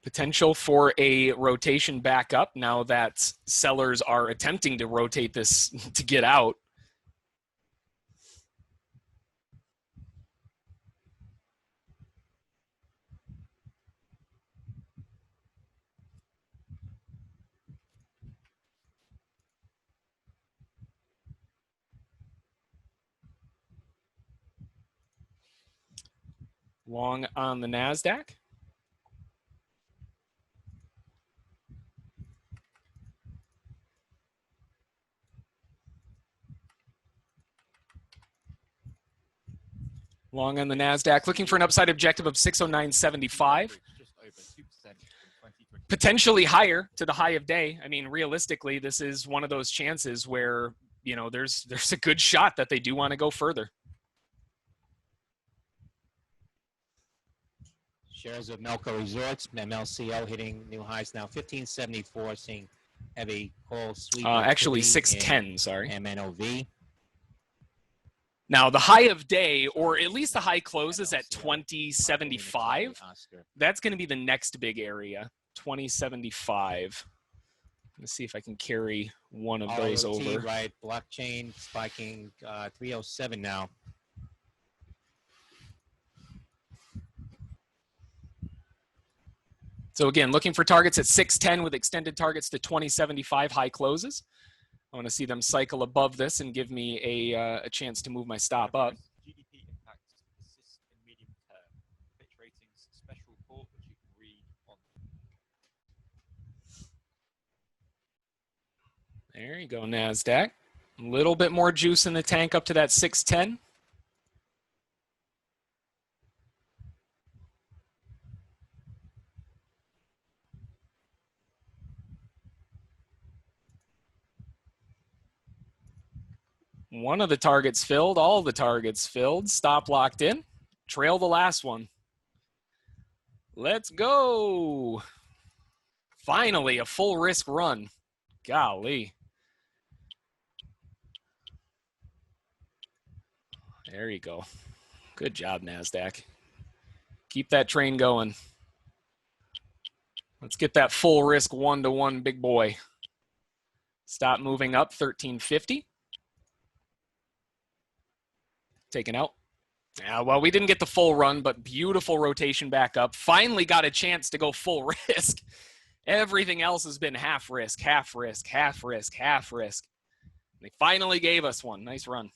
Potential for a rotation back up now that sellers are attempting to rotate this to get out. Long on the NASDAQ. Long on the NASDAQ, looking for an upside objective of 609.75. Potentially higher to the high of day. I mean, realistically, this is one of those chances where, you know, there's a good shot that they do want to go further. Shares of Melco Resorts, MLCO hitting new highs now, 1574, seeing heavy call sweep. Actually 610, sorry. MNOV. Now, the high of day, or at least the high closes at 2075. That's going to be the next big area, 2075. Let's see if I can carry one of those over. Right, blockchain spiking 307 now. So again, looking for targets at 610 with extended targets to 2075 high closes. I want to see them cycle above this and give me a chance to move my stop up. GDP impact persists in medium term. Fitch Ratings special report, which you can read on. There you go, NASDAQ. A little bit more juice in the tank up to that 610. One of the targets filled, all the targets filled, stop locked in, trail the last one. Let's go. Finally, a full risk run. Golly. There you go. Good job, NASDAQ. Keep that train going. Let's get that full risk one-to-one big boy. Stop moving up, 1350. Taken out. Yeah, well, we didn't get the full run, but beautiful rotation back up. Finally got a chance to go full risk. Everything else has been half risk, half risk, half risk, half risk. They finally gave us one. Nice run.